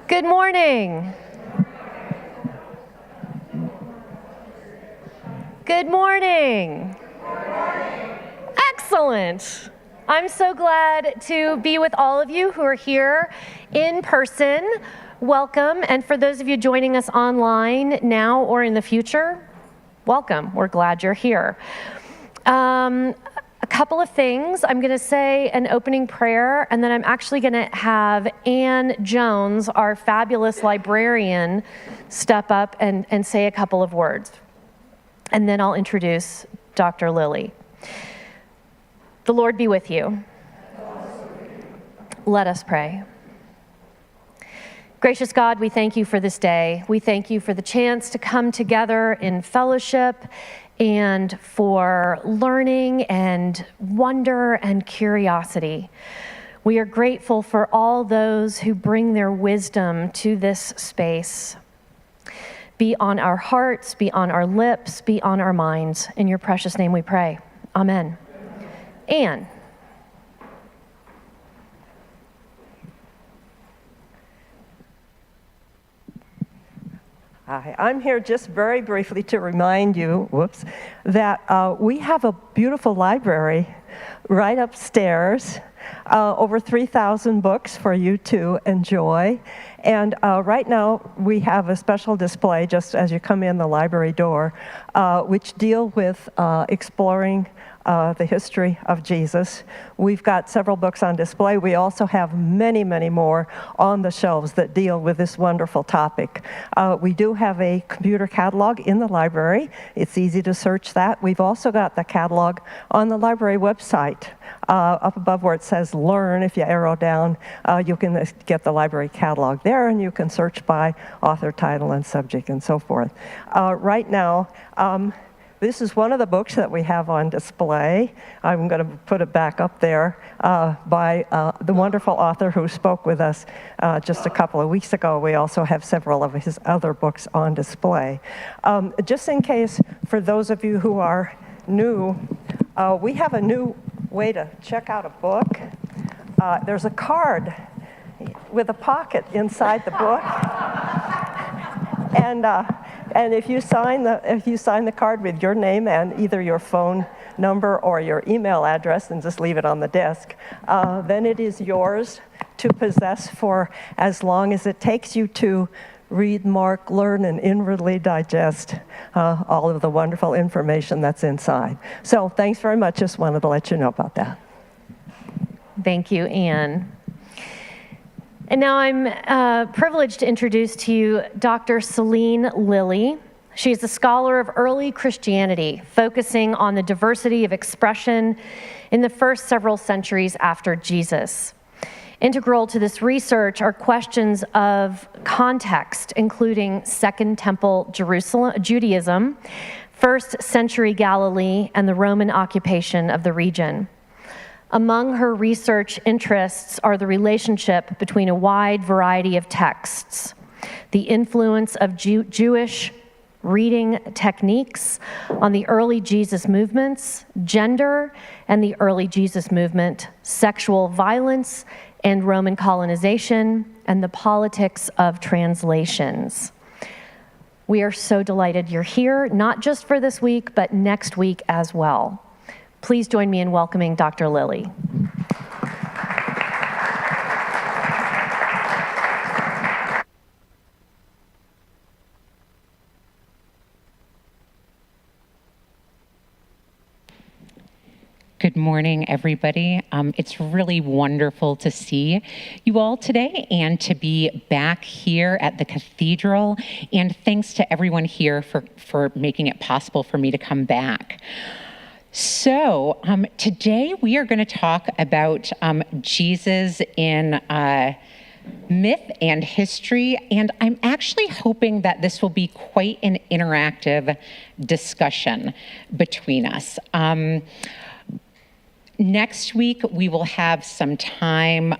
Good morning. Good morning. Excellent. I'm so glad to be with all of you who are here in person. Welcome. And for those of you joining us online now or in the future, welcome. We're glad you're here. A couple of things. I'm going to say an opening prayer, and then I'm actually going to have Ann Jones, our fabulous librarian, step up and say a couple of words. And then I'll introduce Dr. Lillie. The Lord be with you. Let us pray. Gracious God, we thank you for this day. We thank you for the chance to come together in fellowship and for learning and wonder and curiosity. We are grateful for all those who bring their wisdom to this space. Be on our hearts, be on our lips, be on our minds. In your precious name we pray. Amen. Anne. Hi, I'm here just very briefly to remind you, that we have a beautiful library right upstairs, over 3,000 books for you to enjoy. And right now we have a special display just as you come in the library door, which deal with exploring the history of Jesus. We've got several books on display. We also have many, many more on the shelves that deal with this wonderful topic. We do have a computer catalog in the library. It's easy to search that. We've also got the catalog on the library website. Up above where it says Learn, if you arrow down, you can get the library catalog there, and you can search by author, title, and subject, and so forth. Right now, this is one of the books that we have on display. I'm going to put it back up there by the wonderful author who spoke with us just a couple of weeks ago. We also have several of his other books on display. Just in case, for those of you who are new, we have a new way to check out a book. There's a card with a pocket inside the book. And if you sign the card with your name and either your phone number or your email address and just leave it on the desk, then it is yours to possess for as long as it takes you to read, mark, learn, and inwardly digest all of the wonderful information that's inside. So thanks very much. Just wanted to let you know about that. Thank you, Anne. And now I'm privileged to introduce to you Dr. Celene Lillie. She's a scholar of early Christianity, focusing on the diversity of expression in the first several centuries after Jesus. Integral to this research are questions of context, including Second Temple Judaism, first century Galilee, and the Roman occupation of the region. Among her research interests are the relationship between a wide variety of texts, the influence of Jewish reading techniques on the early Jesus movements, gender and the early Jesus movement, sexual violence and Roman colonization, and the politics of translations. We are so delighted you're here, not just for this week, but next week as well. Please join me in welcoming Dr. Lillie. Good morning, everybody. It's really wonderful to see you all today and to be back here at the cathedral. And thanks to everyone here for making it possible for me to come back. So today we are going to talk about Jesus in myth and history, and I'm actually hoping that this will be quite an interactive discussion between us. Next week, we will have some time.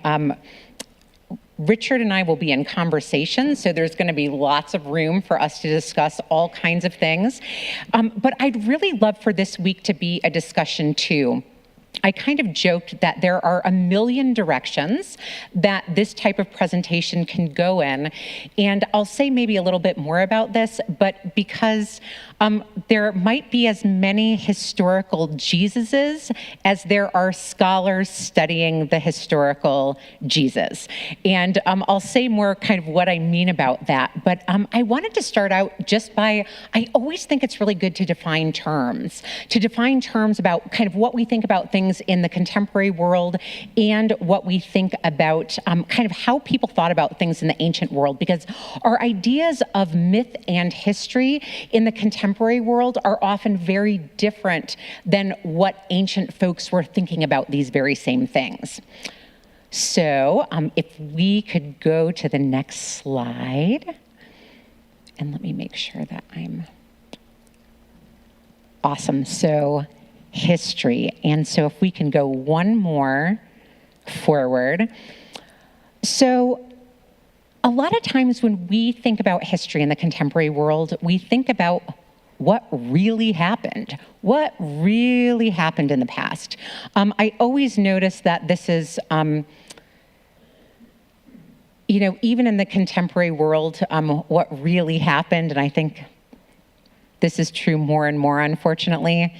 Richard and I will be in conversation, so there's going to be lots of room for us to discuss all kinds of things. But I'd really love for this week to be a discussion, too, I kind of joked that there are a million directions that this type of presentation can go in. And I'll say maybe a little bit more about this, but because there might be as many historical Jesuses as there are scholars studying the historical Jesus. And I'll say more kind of what I mean about that. But I wanted to start out just by, I always think it's really good to define terms about kind of what we think about things in the contemporary world and what we think about kind of how people thought about things in the ancient world, because our ideas of myth and history in the contemporary world are often very different than what ancient folks were thinking about these very same things. So if we could go to the next slide, and let me make sure that I'm awesome. So history. And so if we can go one more forward. So a lot of times when we think about history in the contemporary world, we think about what really happened. What really happened in the past? I always notice that this is, even in the contemporary world, what really happened, and I think this is true more and more, unfortunately,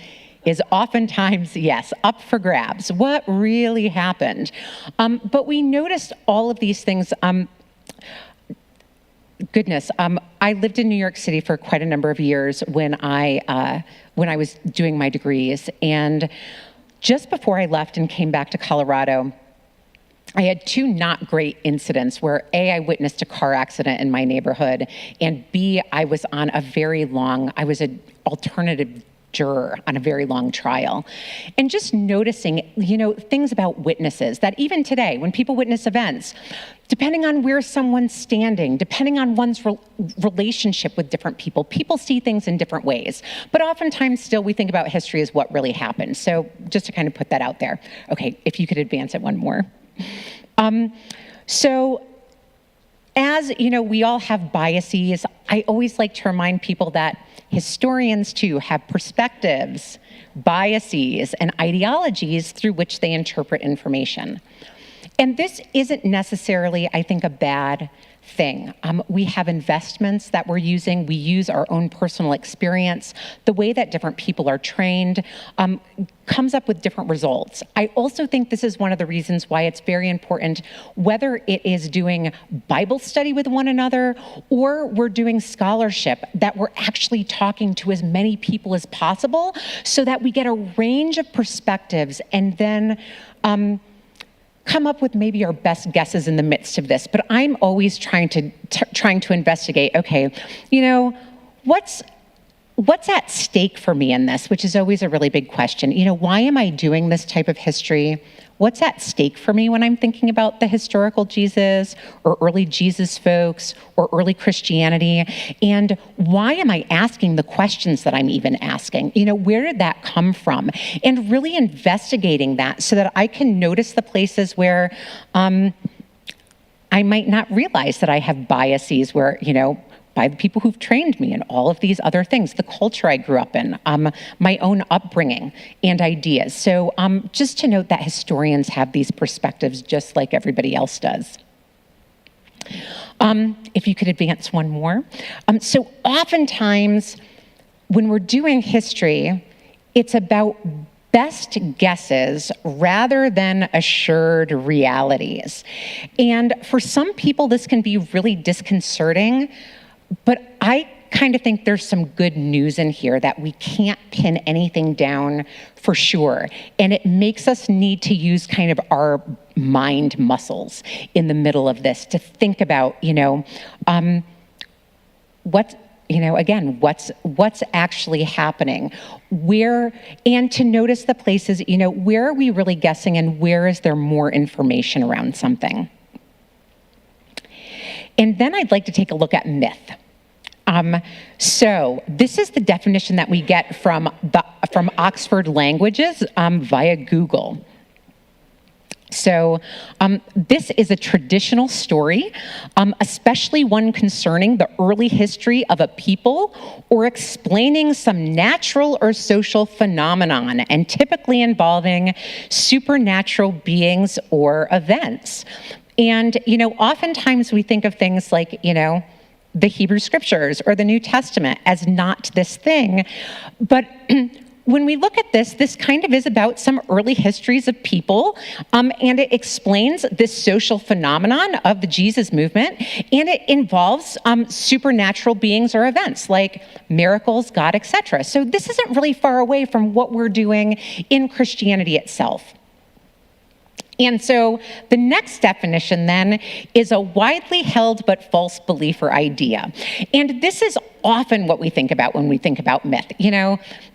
is oftentimes, yes, up for grabs. What really happened? But we noticed all of these things. I lived in New York City for quite a number of years when I was doing my degrees. And just before I left and came back to Colorado, I had two not great incidents where A, I witnessed a car accident in my neighborhood, and B, I was an alternative juror on a very long trial. And just noticing, things about witnesses, that even today, when people witness events, depending on where someone's standing, depending on one's relationship with different people, people see things in different ways. But oftentimes still we think about history as what really happened. So just to kind of put that out there. Okay, if you could advance it one more. So as we all have biases, I always like to remind people that historians too have perspectives, biases, and ideologies through which they interpret information. And this isn't necessarily, I think, a bad thing. We have investments that we're using. We use our own personal experience. The way that different people are trained comes up with different results. I also think this is one of the reasons why it's very important, whether it is doing Bible study with one another or we're doing scholarship, that we're actually talking to as many people as possible so that we get a range of perspectives and then come up with maybe our best guesses in the midst of this. But I'm always trying to investigate, okay, what's at stake for me in this, which is always a really big question. Why am I doing this type of history? What's at stake for me when I'm thinking about the historical Jesus or early Jesus folks or early Christianity? And why am I asking the questions that I'm even asking? Where did that come from? And really investigating that so that I can notice the places where I might not realize that I have biases where, by the people who've trained me and all of these other things, the culture I grew up in, my own upbringing and ideas. So just to note that historians have these perspectives just like everybody else does. If you could advance one more. So oftentimes when we're doing history, it's about best guesses rather than assured realities. And for some people, this can be really disconcerting. But I kind of think there's some good news in here that we can't pin anything down for sure. And it makes us need to use kind of our mind muscles in the middle of this to think about, what's actually happening, and to notice the places, where are we really guessing and where is there more information around something? And then I'd like to take a look at myth. So this is the definition that we get from Oxford Languages via Google. So this is a traditional story, especially one concerning the early history of a people or explaining some natural or social phenomenon, and typically involving supernatural beings or events. And, oftentimes we think of things like, the Hebrew Scriptures or the New Testament as not this thing. But when we look at this kind of is about some early histories of people, and it explains this social phenomenon of the Jesus movement, and it involves supernatural beings or events like miracles, God, etc. So this isn't really far away from what we're doing in Christianity itself. And so the next definition then is a widely held but false belief or idea. And this is often what we think about when we think about myth,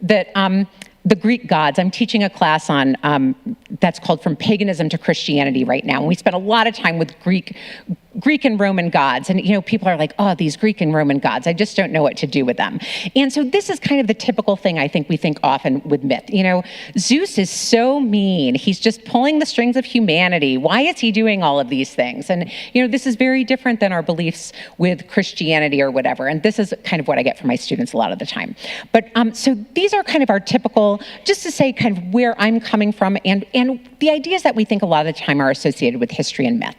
that the Greek gods. I'm teaching a class on that's called From Paganism to Christianity right now. And we spent a lot of time with Greek and Roman gods. And, people are like, oh, these Greek and Roman gods, I just don't know what to do with them. And so this is kind of the typical thing I think we think often with myth. Zeus is so mean. He's just pulling the strings of humanity. Why is he doing all of these things? And, this is very different than our beliefs with Christianity or whatever. And this is kind of what I get from my students a lot of the time. But so these are kind of our typical, just to say kind of where I'm coming from, and the ideas that we think a lot of the time are associated with history and myth.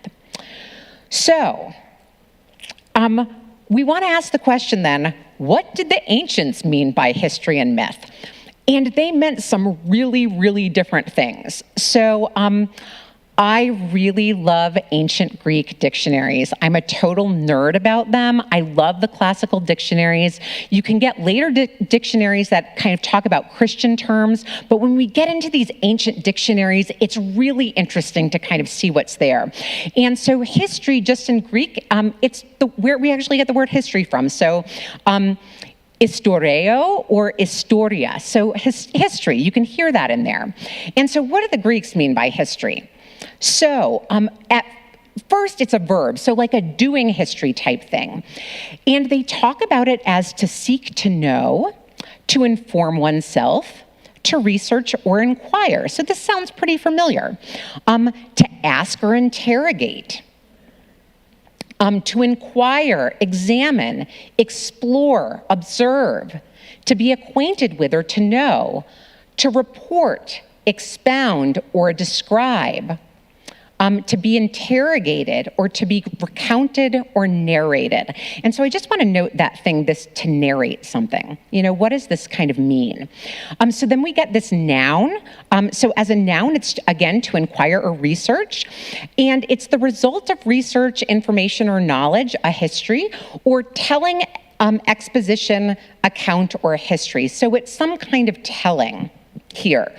So, we want to ask the question then, what did the ancients mean by history and myth? And they meant some really, really different things. So, I really love ancient Greek dictionaries. I'm a total nerd about them. I love the classical dictionaries. You can get later dictionaries that kind of talk about Christian terms, but when we get into these ancient dictionaries, it's really interesting to kind of see what's there. And so history, just in Greek, it's where we actually get the word history from. So, Historio or historia, so history, you can hear that in there. And so what do the Greeks mean by history? So at first it's a verb, so like a doing history type thing. And they talk about it as to seek to know, to inform oneself, to research or inquire. So this sounds pretty familiar. To ask or interrogate. To inquire, examine, explore, observe, to be acquainted with or to know, to report, expound, or describe, to be interrogated or to be recounted or narrated. And so I just want to note that thing, this to narrate something. What does this kind of mean? So then we get this noun. So as a noun, it's again to inquire or research. And it's the result of research, information, or knowledge, a history, or telling exposition, account, or history. So it's some kind of telling here.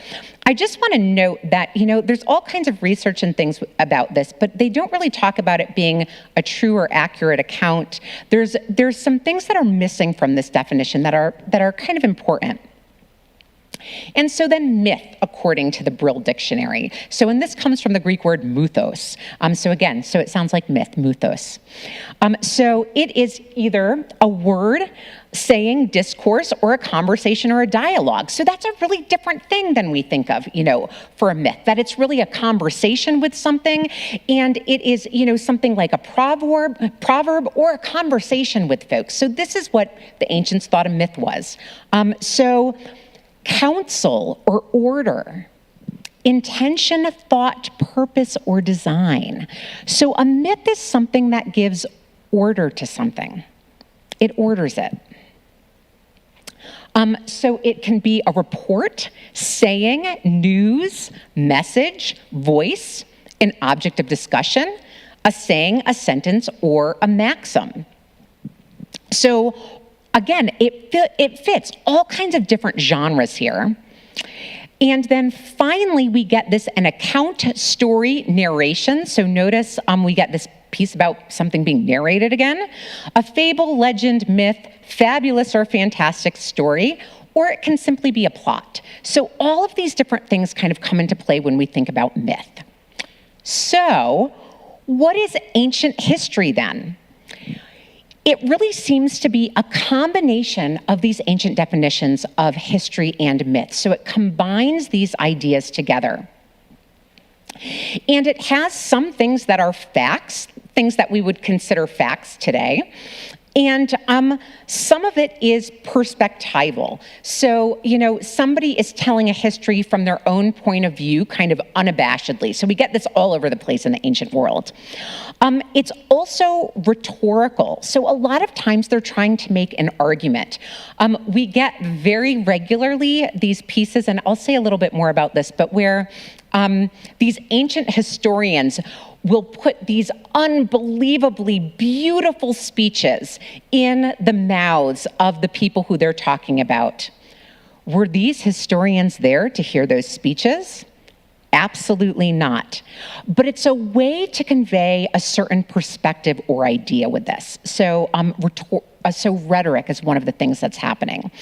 I just want to note that, there's all kinds of research and things about this, but they don't really talk about it being a true or accurate account. There's some things that are missing from this definition that are kind of important. And so then myth, according to the Brill Dictionary. So, and this comes from the Greek word muthos. So it sounds like myth, muthos. So it is either a word, saying, discourse, or a conversation or a dialogue. So that's a really different thing than we think of, for a myth, that it's really a conversation with something, and it is, something like a proverb or a conversation with folks. So this is what the ancients thought a myth was. So counsel or order, intention, thought, purpose, or design. So a myth is something that gives order to something. It orders it. So it can be a report, saying, news, message, voice, an object of discussion, a saying, a sentence, or a maxim. So again, it fits all kinds of different genres here. And then finally, we get an account, story, narration. So notice we get this piece about something being narrated again. A fable, legend, myth, fabulous or fantastic story, or it can simply be a plot. So all of these different things kind of come into play when we think about myth. So what is ancient history then? It really seems to be a combination of these ancient definitions of history and myth. So it combines these ideas together. And it has some things that are facts, things that we would consider facts today. And some of it is perspectival. So, somebody is telling a history from their own point of view, kind of unabashedly. So we get this all over the place in the ancient world. It's also rhetorical. So a lot of times they're trying to make an argument. We get very regularly these pieces, and I'll say a little bit more about this, but where these ancient historians will put these unbelievably beautiful speeches in the mouths of the people who they're talking about. Were these historians there to hear those speeches? Absolutely not. But it's a way to convey a certain perspective or idea with this. So, rhetoric is one of the things that's happening.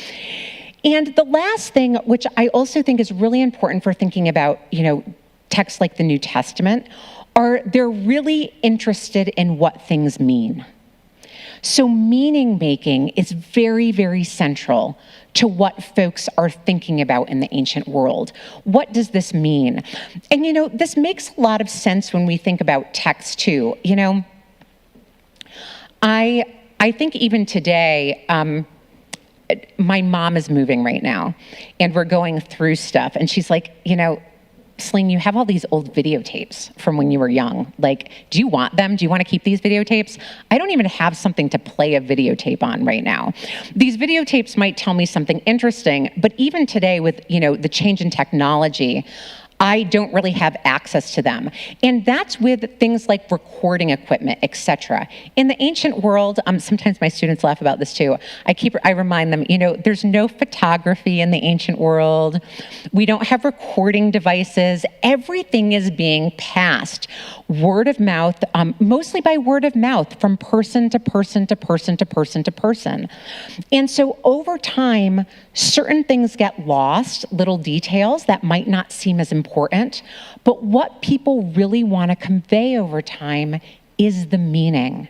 And the last thing, which I also think is really important for thinking about, texts like the New Testament, they're really interested in what things mean. So meaning making is very, very central to what folks are thinking about in the ancient world. What does this mean? And this makes a lot of sense when we think about text too. I think even today, my mom is moving right now, and we're going through stuff, and she's like, Celene, you have all these old videotapes from when you were young. Like, do you want them? Do you want to keep these videotapes? I don't even have something to play a videotape on right now. These videotapes might tell me something interesting, but even today with, the change in technology, I don't really have access to them. And that's with things like recording equipment, etc. In the ancient world, sometimes my students laugh about this too. I remind them, there's no photography in the ancient world. We don't have recording devices. Everything is being passed word of mouth, mostly by word of mouth, from person to person to person to person to person. And so over time, certain things get lost, little details that might not seem as important, but what people really want to convey over time is the meaning.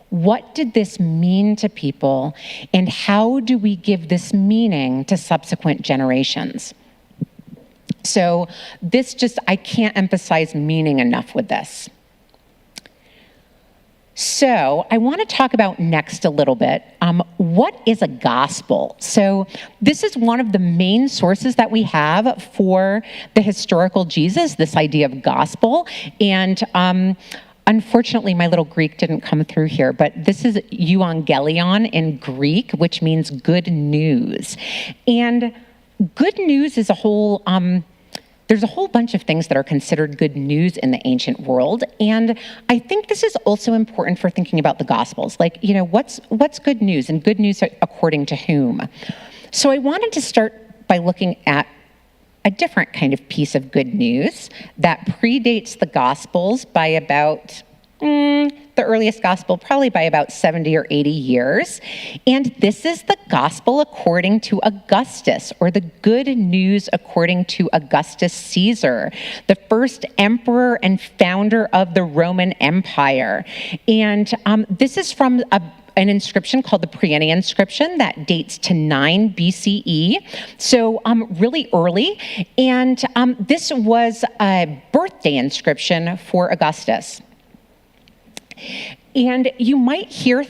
What did this mean to people, and how do we give this meaning to subsequent generations? So I can't emphasize meaning enough with this. So I want to talk about next a little bit, what is a gospel? So this is one of the main sources that we have for the historical Jesus, this idea of gospel. And unfortunately, my little Greek didn't come through here, but this is euangelion in Greek, which means good news. And good news is there's a whole bunch of things that are considered good news in the ancient world. And I think this is also important for thinking about the Gospels. Like, what's good news, and good news according to whom? So I wanted to start by looking at a different kind of piece of good news that predates the Gospels by about the earliest gospel, probably by about 70 or 80 years. And this is the gospel according to Augustus, or the good news according to Augustus Caesar, the first emperor and founder of the Roman Empire. And this is from an inscription called the Priene inscription that dates to 9 BCE, so really early. And this was a birthday inscription for Augustus. And you might hear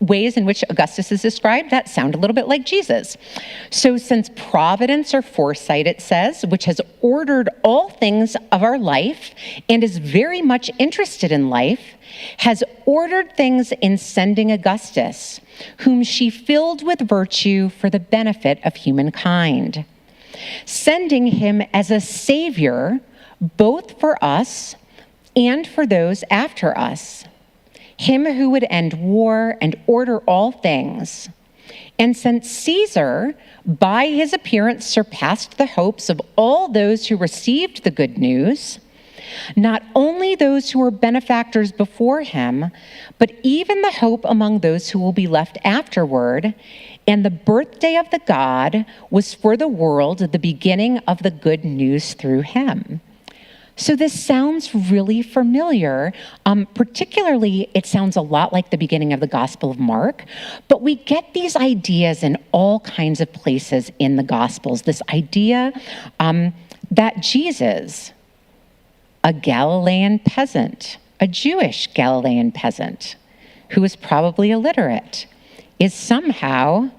ways in which Augustus is described that sound a little bit like Jesus. So since providence or foresight, it says, which has ordered all things of our life and is very much interested in life, has ordered things in sending Augustus, whom she filled with virtue for the benefit of humankind, sending him as a savior, both for us and for those after us, him who would end war and order all things. And since Caesar, by his appearance, surpassed the hopes of all those who received the good news, not only those who were benefactors before him, but even the hope among those who will be left afterward, and the birthday of the God was for the world the beginning of the good news through him. So this sounds really familiar. Particularly, it sounds a lot like the beginning of the Gospel of Mark, but we get these ideas in all kinds of places in the Gospels. This idea that Jesus a Galilean peasant, a Jewish Galilean peasant, who is probably illiterate, is somehow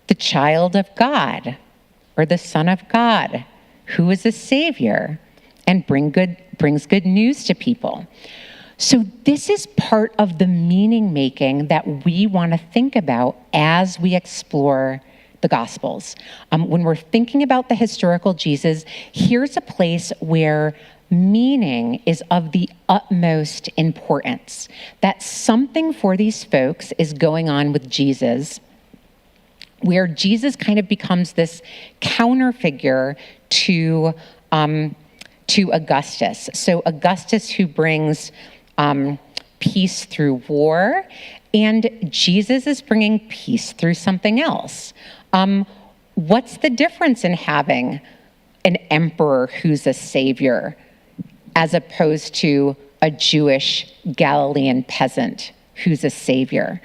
the child of God or the Son of God, who is a savior and brings good news to people. So this is part of the meaning making that we want to think about as we explore the Gospels. When we're thinking about the historical Jesus, here's a place where meaning is of the utmost importance. That something for these folks is going on with Jesus, where Jesus kind of becomes this counter figure to Augustus. So Augustus, who brings peace through war, and Jesus is bringing peace through something else. What's the difference in having an emperor who's a savior as opposed to a Jewish Galilean peasant who's a savior?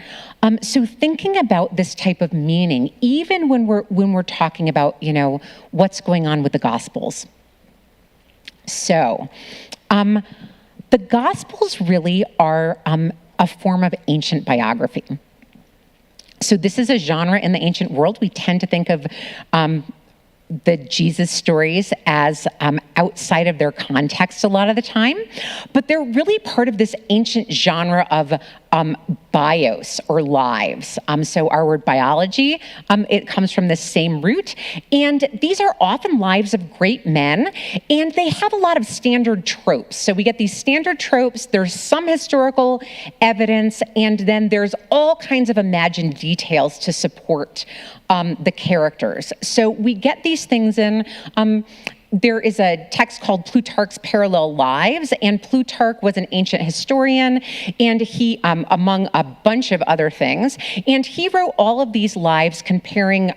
So thinking about this type of meaning, even when we're talking about, what's going on with the Gospels. So, the Gospels really are a form of ancient biography. So this is a genre in the ancient world. We tend to think of the Jesus stories as outside of their context a lot of the time, but they're really part of this ancient genre of bios, or lives. So our word biology, it comes from the same root, and these are often lives of great men, and they have a lot of standard tropes. So we get these standard tropes, there's some historical evidence, and then there's all kinds of imagined details to support the characters. So we get these things in. There is a text called Plutarch's Parallel Lives, and Plutarch was an ancient historian, and he, among a bunch of other things, and he wrote all of these lives comparing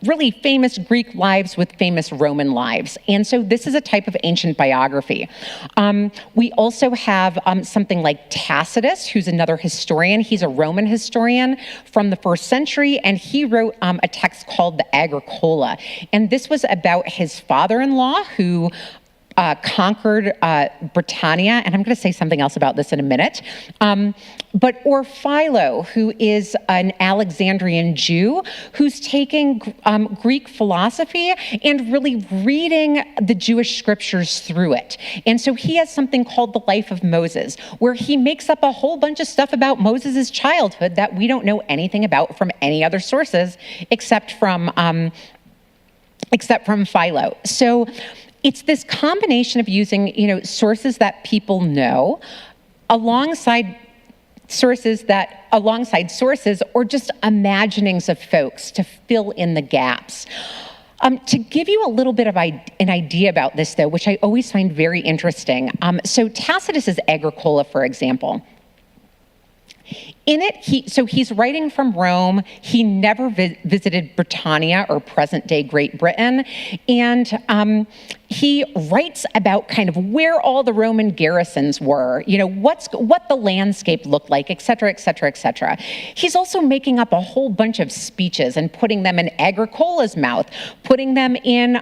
really famous Greek lives with famous Roman lives. And so this is a type of ancient biography. We also have something like Tacitus, who's another historian. He's a Roman historian from the 1st century, and he wrote a text called the Agricola. And this was about his father-in-law, who conquered Britannia, and I'm going to say something else about this in a minute. Or Philo, who is an Alexandrian Jew, who's taking Greek philosophy and really reading the Jewish scriptures through it. And so he has something called the Life of Moses, where he makes up a whole bunch of stuff about Moses' childhood that we don't know anything about from any other sources except from Philo. So it's this combination of using, sources that people know alongside sources, or just imaginings of folks to fill in the gaps. To give you a little bit of an idea about this, though, which I always find very interesting. So Tacitus's Agricola, for example. In it, he's writing from Rome. He never visited Britannia, or present-day Great Britain, and he writes about kind of where all the Roman garrisons were, what the landscape looked like, et cetera, et cetera, et cetera. He's also making up a whole bunch of speeches and putting them in Agricola's mouth, putting them in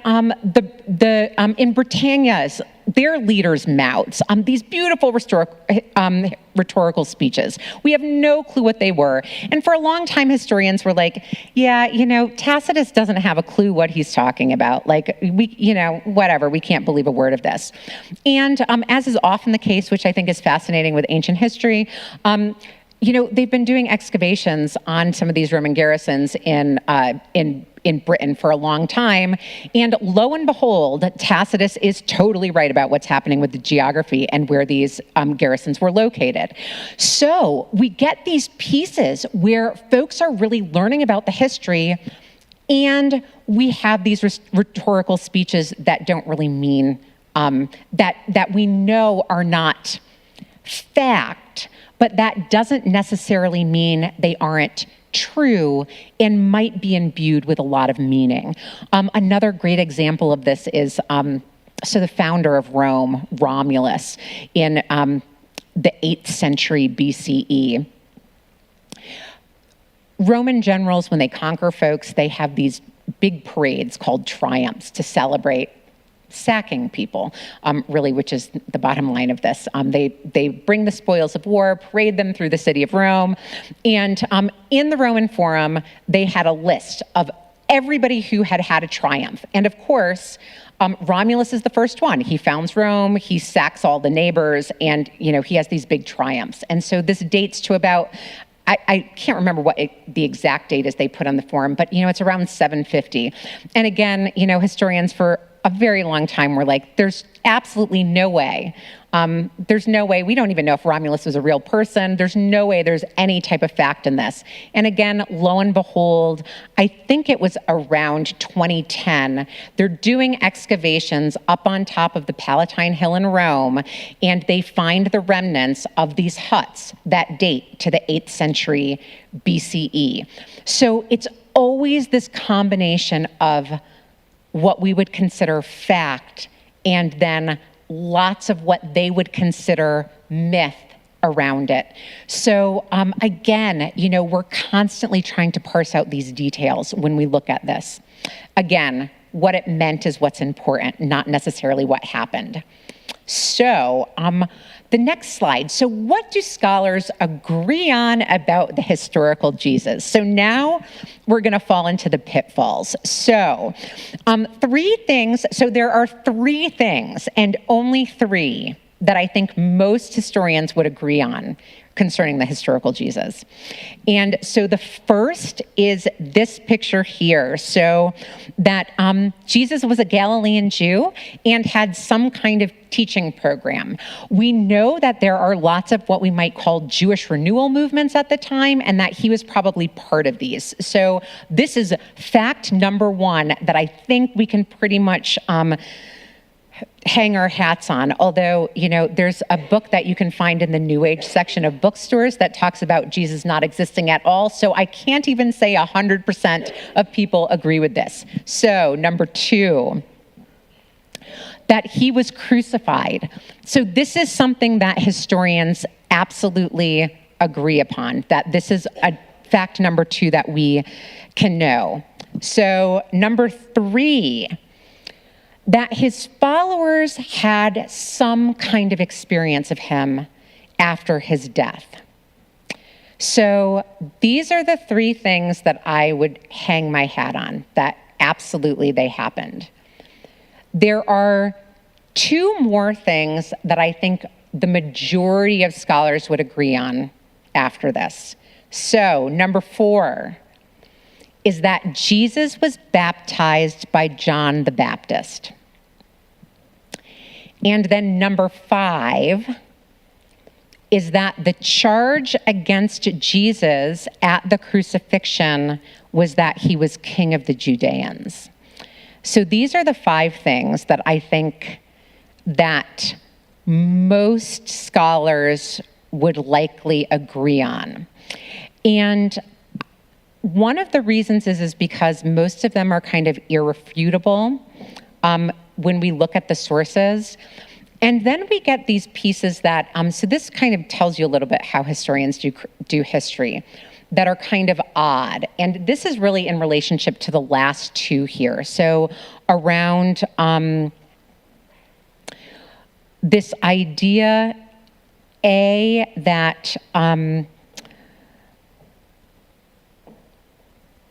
in Britannia's, their leaders' mouths. These beautiful rhetorical speeches. We have no clue what they were. And for a long time, historians were like, yeah, Tacitus doesn't have a clue what he's talking about. Like, whatever, we can't believe a word of this. And as is often the case, which I think is fascinating with ancient history, they've been doing excavations on some of these Roman garrisons in Britain for a long time, and lo and behold, Tacitus is totally right about what's happening with the geography and where these garrisons were located. So we get these pieces where folks are really learning about the history, and we have these rhetorical speeches that don't really mean, that we know are not fact, but that doesn't necessarily mean they aren't true and might be imbued with a lot of meaning. Another great example of this is the founder of Rome, Romulus, in the 8th century BCE. Roman generals, when they conquer folks, they have these big parades called triumphs to celebrate sacking people, really, which is the bottom line of this. They bring the spoils of war, parade them through the city of Rome, and in the Roman Forum, they had a list of everybody who had had a triumph. And of course, Romulus is the first one. He founds Rome, he sacks all the neighbors, and he has these big triumphs. And so this dates to about, I can't remember what the exact date is they put on the forum, but it's around 750. And again, historians for a very long time were like, there's absolutely no way. There's no way. We don't even know if Romulus was a real person. There's no way there's any type of fact in this. And again, lo and behold, I think it was around 2010, they're doing excavations up on top of the Palatine Hill in Rome, and they find the remnants of these huts that date to the 8th century BCE. So it's always this combination of what we would consider fact and then lots of what they would consider myth around it. So again, we're constantly trying to parse out these details when we look at this. Again, what it meant is what's important, not necessarily what happened. So the next slide. So what do scholars agree on about the historical Jesus? So now we're going to fall into the pitfalls. So 3 things. So there are 3 things, and only 3, that I think most historians would agree on concerning the historical Jesus. And so the first is this picture here. So that Jesus was a Galilean Jew and had some kind of teaching program. We know that there are lots of what we might call Jewish renewal movements at the time, and that he was probably part of these. So this is fact number 1 that I think we can pretty much hang our hats on. Although, there's a book that you can find in the New Age section of bookstores that talks about Jesus not existing at all. So I can't even say 100% of people agree with this. So number 2, that he was crucified. So this is something that historians absolutely agree upon, that this is a fact number 2 that we can know. So number 3, that his followers had some kind of experience of him after his death. So these are the 3 things that I would hang my hat on, that absolutely they happened. There are 2 more things that I think the majority of scholars would agree on after this. So number 4 is that Jesus was baptized by John the Baptist. And then number 5 is that the charge against Jesus at the crucifixion was that he was king of the Judeans. So these are the 5 things that I think that most scholars would likely agree on. And one of the reasons is because most of them are kind of irrefutable when we look at the sources. And then we get these pieces that, so this kind of tells you a little bit how historians do history, that are kind of odd. And this is really in relationship to the last 2 here. So around this idea, that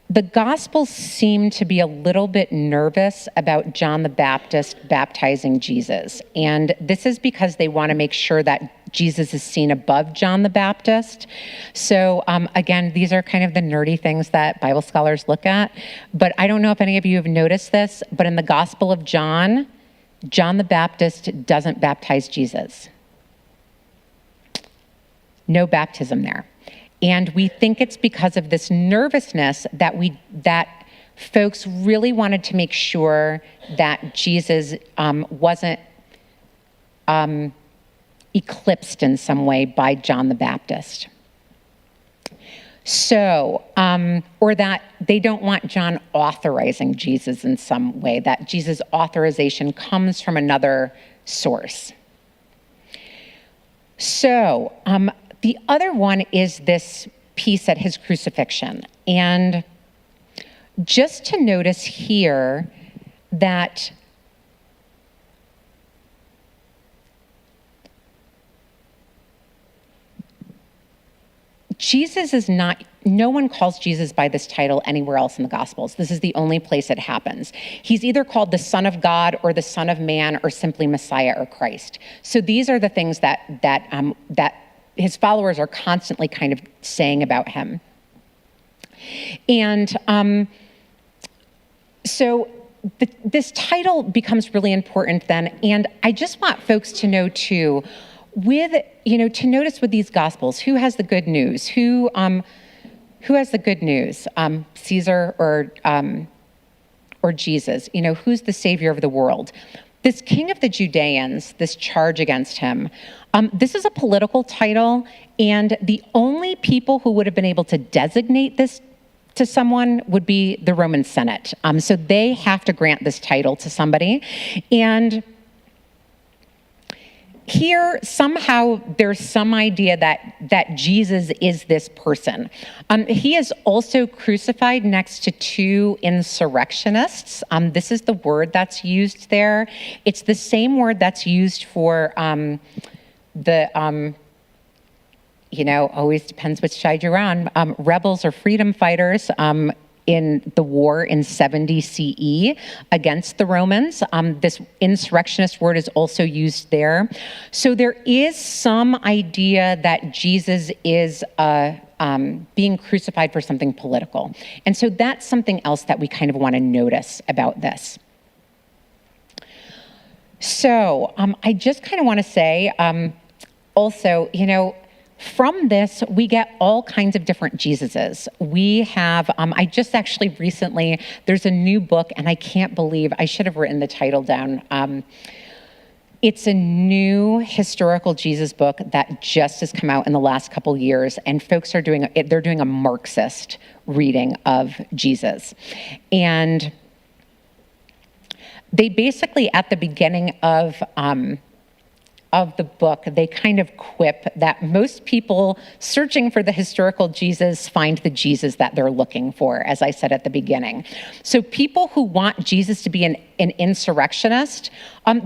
the Gospels seem to be a little bit nervous about John the Baptist baptizing Jesus. And this is because they want to make sure that Jesus is seen above John the Baptist. So again, these are kind of the nerdy things that Bible scholars look at. But I don't know if any of you have noticed this, but in the Gospel of John, John the Baptist doesn't baptize Jesus. No baptism there. And we think it's because of this nervousness that folks really wanted to make sure that Jesus wasn't eclipsed in some way by John the Baptist. So, or that they don't want John authorizing Jesus in some way, that Jesus' authorization comes from another source. So, the other one is this piece at his crucifixion. And just to notice here that Jesus is not, no one calls Jesus by this title anywhere else in the Gospels. This is the only place it happens. He's either called the Son of God or the Son of Man or simply Messiah or Christ. So these are the things that his followers are constantly kind of saying about him. And so this title becomes really important then. And I just want folks to know too, to notice with these Gospels, who has the good news? Who has the good news? Caesar or Jesus? Who's the savior of the world? This king of the Judeans, this charge against him, this is a political title, and the only people who would have been able to designate this to someone would be the Roman Senate. So they have to grant this title to somebody. And here, somehow, there's some idea that Jesus is this person. He is also crucified next to two insurrectionists. This is the word that's used there. It's the same word that's used for always depends which side you're on, rebels or freedom fighters in the war in 70 CE against the Romans. This insurrectionist word is also used there. So there is some idea that Jesus is being crucified for something political. And so that's something else that we kind of want to notice about this. So I just kind of want to say also, from this, we get all kinds of different Jesuses. We have, I just actually recently, there's a new book, and I can't believe, I should have written the title down. It's a new historical Jesus book that just has come out in the last couple years, and folks are doing a Marxist reading of Jesus. And they basically, at the beginning of the book, they kind of quip that most people searching for the historical Jesus find the Jesus that they're looking for, as I said at the beginning. So people who want Jesus to be an insurrectionist,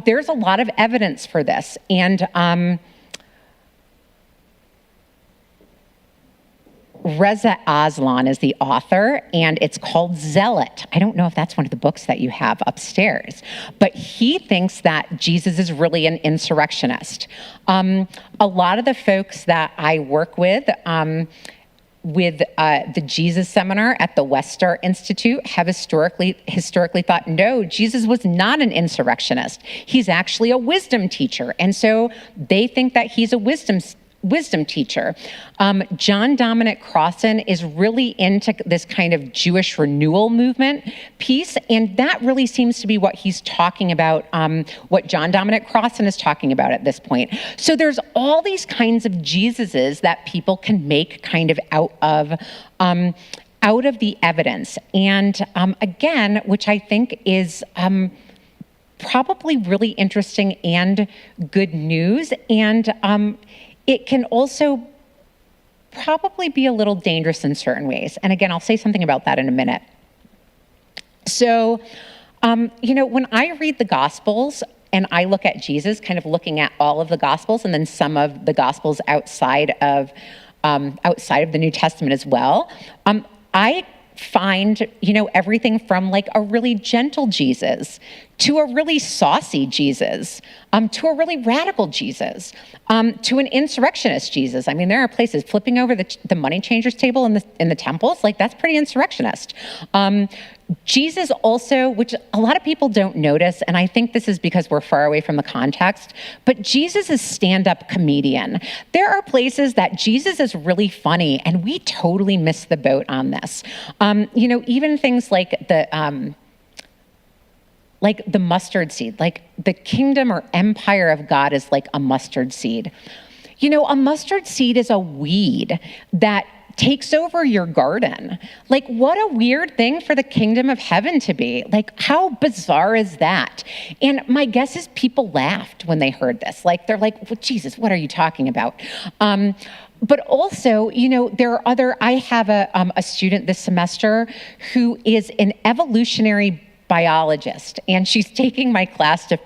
there's a lot of evidence for this. And Reza Aslan is the author, and it's called Zealot. I don't know if that's one of the books that you have upstairs, but he thinks that Jesus is really an insurrectionist. A lot of the folks that I work with the Jesus Seminar at the Westar Institute have historically thought, no, Jesus was not an insurrectionist. He's actually a wisdom teacher. And so they think that he's a wisdom teacher. John Dominic Crossan is really into this kind of Jewish renewal movement piece, and that really seems to be what he's talking about, what John Dominic Crossan is talking about at this point. So there's all these kinds of Jesuses that people can make kind of out of the evidence. And again, which I think is probably really interesting and good news, and it can also probably be a little dangerous in certain ways. And again, I'll say something about that in a minute. So, when I read the Gospels and I look at Jesus, kind of looking at all of the Gospels and then some of the Gospels outside of the New Testament as well, I find, everything from like a really gentle Jesus to a really saucy Jesus, to a really radical Jesus, to an insurrectionist Jesus. I mean, there are places flipping over the money changers table in the temples, like that's pretty insurrectionist. Jesus also, which a lot of people don't notice, and I think this is because we're far away from the context, but Jesus is stand-up comedian. There are places that Jesus is really funny, and we totally miss the boat on this. Even things like the mustard seed, like the kingdom or empire of God is like a mustard seed. A mustard seed is a weed that takes over your garden. Like, what a weird thing for the kingdom of heaven to be. Like, how bizarre is that? And my guess is people laughed when they heard this. Like, they're like, well, Jesus, what are you talking about? But also, I have a student this semester who is an evolutionary biologist, and she's taking my class to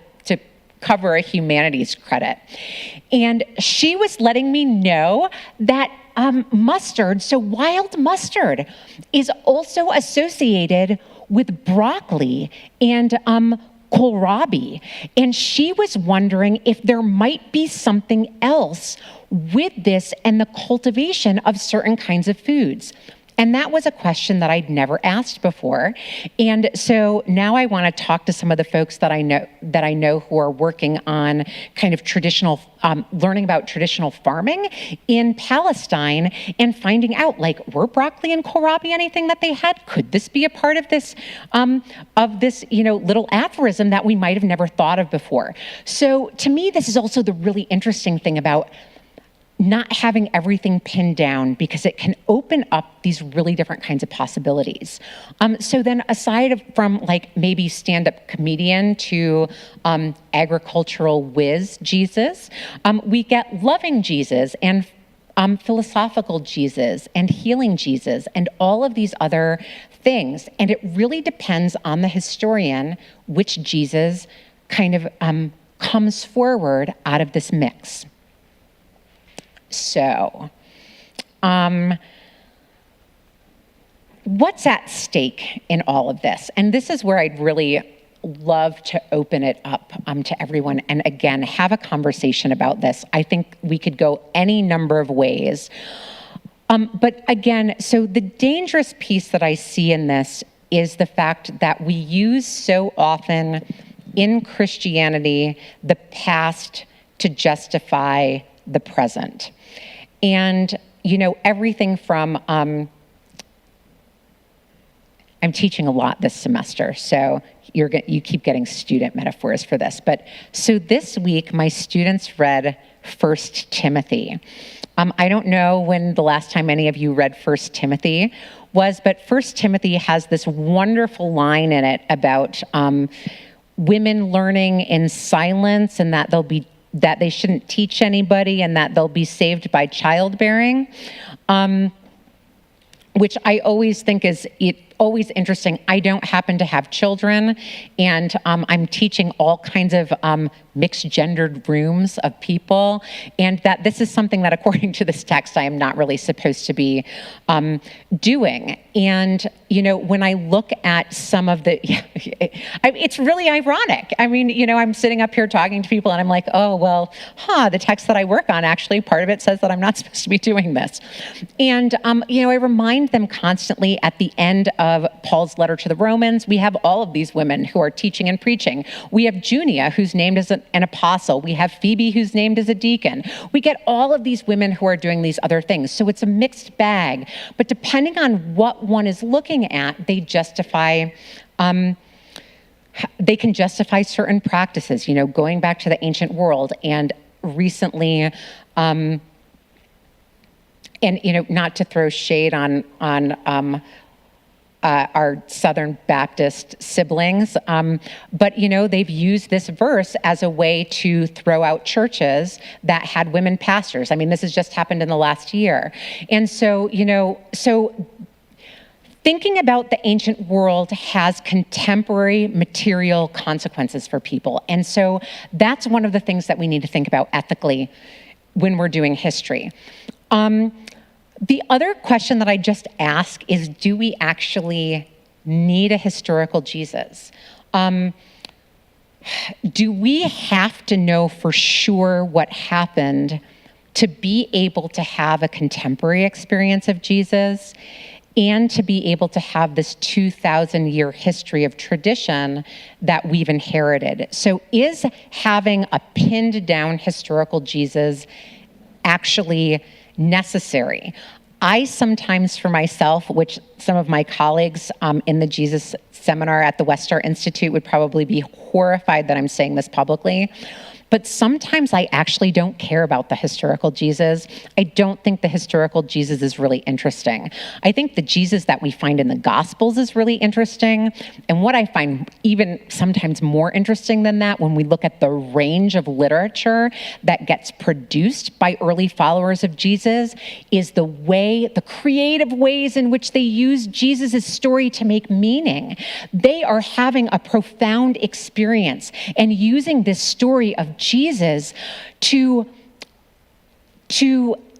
cover a humanities credit. And she was letting me know that mustard, so wild mustard, is also associated with broccoli and kohlrabi. And she was wondering if there might be something else with this and the cultivation of certain kinds of foods. And that was a question that I'd never asked before. And so now I want to talk to some of the folks that I know who are working on kind of traditional, learning about traditional farming in Palestine and finding out, like, were broccoli and kohlrabi anything that they had? Could this be a part of this, little aphorism that we might have never thought of before? So to me, this is also the really interesting thing about not having everything pinned down, because it can open up these really different kinds of possibilities. So then aside from like maybe stand-up comedian to agricultural whiz Jesus, we get loving Jesus and philosophical Jesus and healing Jesus and all of these other things. And it really depends on the historian which Jesus kind of comes forward out of this mix. So, what's at stake in all of this? And this is where I'd really love to open it up to everyone and again, have a conversation about this. I think we could go any number of ways. But again, so the dangerous piece that I see in this is the fact that we use so often in Christianity the past to justify the present. And, everything from, I'm teaching a lot this semester, so you keep getting student metaphors for this. But so this week, my students read 1 Timothy. I don't know when the last time any of you read 1 Timothy was, but 1 Timothy has this wonderful line in it about women learning in silence and that they shouldn't teach anybody and that they'll be saved by childbearing, which I always think is always interesting. I don't happen to have children, and I'm teaching all kinds of mixed gendered rooms of people, and that this is something that according to this text I am not really supposed to be doing. And when I look at some of the, it's really ironic. I mean, I'm sitting up here talking to people and I'm like, oh, well, the text that I work on, actually, part of it says that I'm not supposed to be doing this. And, I remind them constantly at the end of Paul's letter to the Romans, we have all of these women who are teaching and preaching. We have Junia, who's named as an apostle. We have Phoebe, who's named as a deacon. We get all of these women who are doing these other things. So it's a mixed bag. But depending on what one is looking at, they can justify certain practices, going back to the ancient world. And recently, and not to throw shade on our Southern Baptist siblings, but they've used this verse as a way to throw out churches that had women pastors. I mean, this has just happened in the last year. And so, so thinking about the ancient world has contemporary material consequences for people. And so that's one of the things that we need to think about ethically when we're doing history. The other question that I just ask is, do we actually need a historical Jesus? Do we have to know for sure what happened to be able to have a contemporary experience of Jesus and to be able to have this 2,000-year history of tradition that we've inherited? So is having a pinned down historical Jesus actually necessary? I sometimes for myself, which some of my colleagues in the Jesus seminar at the Westar Institute would probably be horrified that I'm saying this publicly, but sometimes I actually don't care about the historical Jesus. I don't think the historical Jesus is really interesting. I think the Jesus that we find in the Gospels is really interesting. And what I find even sometimes more interesting than that, when we look at the range of literature that gets produced by early followers of Jesus, is the creative ways in which they use Jesus' story to make meaning. They are having a profound experience and using this story of Jesus to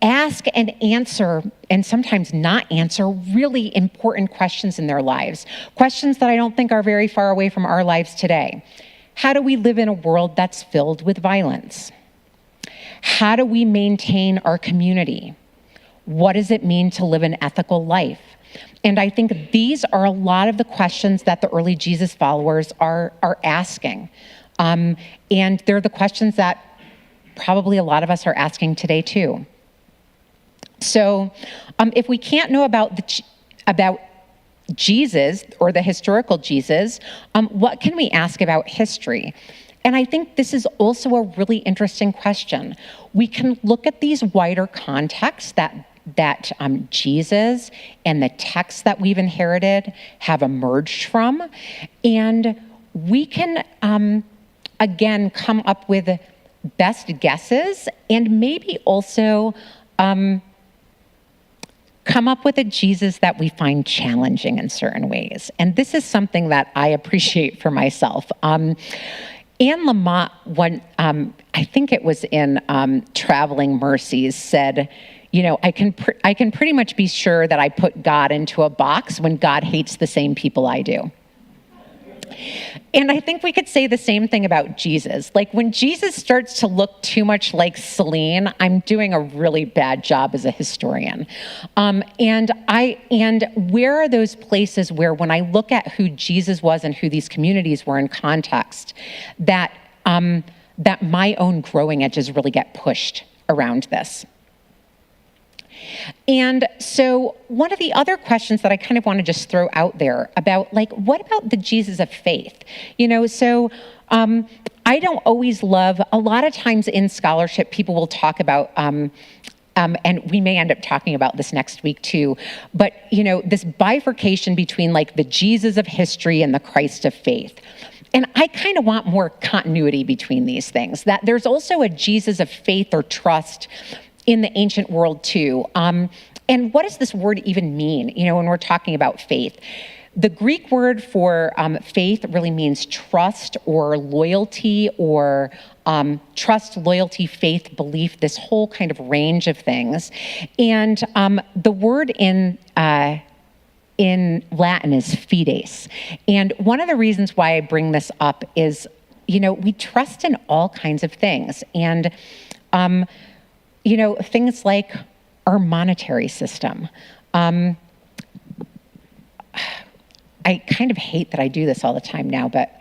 ask and answer, and sometimes not answer, really important questions in their lives. Questions that I don't think are very far away from our lives today. How do we live in a world that's filled with violence? How do we maintain our community? What does it mean to live an ethical life? And I think these are a lot of the questions that the early Jesus followers are asking. And they're the questions that probably a lot of us are asking today too. So if we can't know about Jesus or the historical Jesus, what can we ask about history? And I think this is also a really interesting question. We can look at these wider contexts that Jesus and the texts that we've inherited have emerged from, and we can, again, come up with best guesses and maybe also come up with a Jesus that we find challenging in certain ways. And this is something that I appreciate for myself. Anne Lamott, I think it was in Traveling Mercies, said, you know, I can pretty much be sure that I put God into a box when God hates the same people I do. And I think we could say the same thing about Jesus. Like when Jesus starts to look too much like Celene, I'm doing a really bad job as a historian. And where are those places where when I look at who Jesus was and who these communities were in context, that my own growing edges really get pushed around this? And so one of the other questions that I kind of want to just throw out there about, like, what about the Jesus of faith? You know, so I don't always love, a lot of times in scholarship, people will talk about, and we may end up talking about this next week too, but, you know, this bifurcation between like the Jesus of history and the Christ of faith. And I kind of want more continuity between these things, that there's also a Jesus of faith or trust in the ancient world too. And what does this word even mean, you know, when we're talking about faith? The Greek word for faith really means trust or loyalty, or trust, loyalty, faith, belief, this whole kind of range of things. And the word in Latin is fides. And one of the reasons why I bring this up is, you know, we trust in all kinds of things. And you know, things like our monetary system. I kind of hate that I do this all the time now, but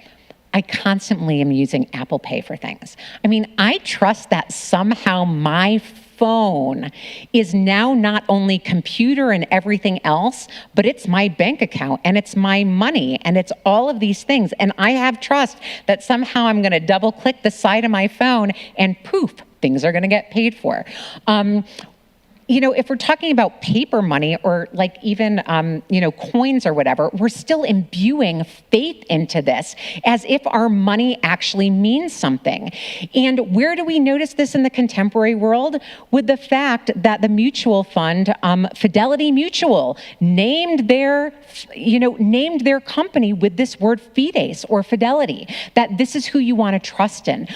I constantly am using Apple Pay for things. I mean, I trust that somehow my phone is now not only computer and everything else, but it's my bank account and it's my money and it's all of these things. And I have trust that somehow I'm going to double click the side of my phone and poof, things are going to get paid for. You know, if we're talking about paper money or like even, you know, coins or whatever, we're still imbuing faith into this as if our money actually means something. And where do we notice this in the contemporary world? With the fact that the mutual fund, Fidelity Mutual, named their company with this word fides or fidelity, that this is who you want to trust in.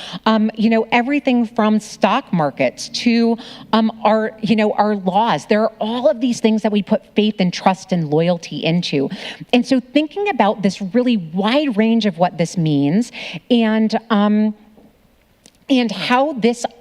You know, everything from stock markets to our laws. There are all of these things that we put faith and trust and loyalty into. And so thinking about this really wide range of what this means and how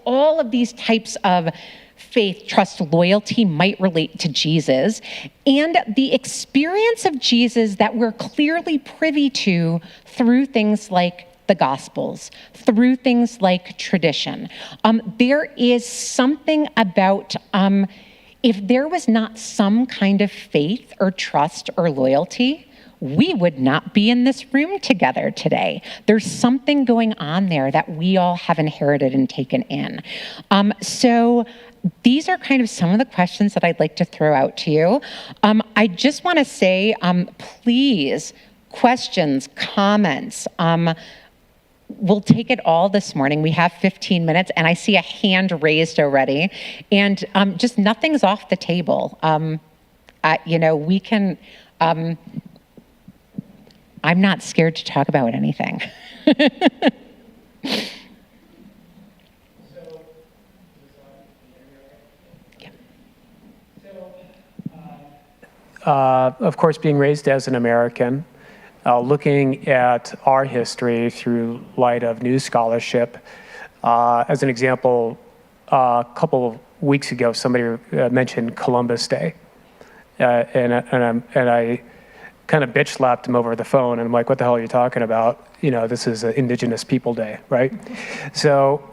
all of these types of faith, trust, loyalty might relate to Jesus, and the experience of Jesus that we're clearly privy to through things like the Gospels, through things like tradition. There is something about, if there was not some kind of faith or trust or loyalty, we would not be in this room together today. There's something going on there that we all have inherited and taken in. So these are kind of some of the questions that I'd like to throw out to you. I just want to say, please, questions, comments, we'll take it all this morning. We have 15 minutes, and I see a hand raised already. And just nothing's off the table. We can, I'm not scared to talk about anything. of course, being raised as an American, looking at our history through light of new scholarship. As an example, a couple of weeks ago, somebody mentioned Columbus Day, and I kind of bitch slapped him over the phone, and I'm like, "What the hell are you talking about? You know, this is Indigenous People Day, right?" So.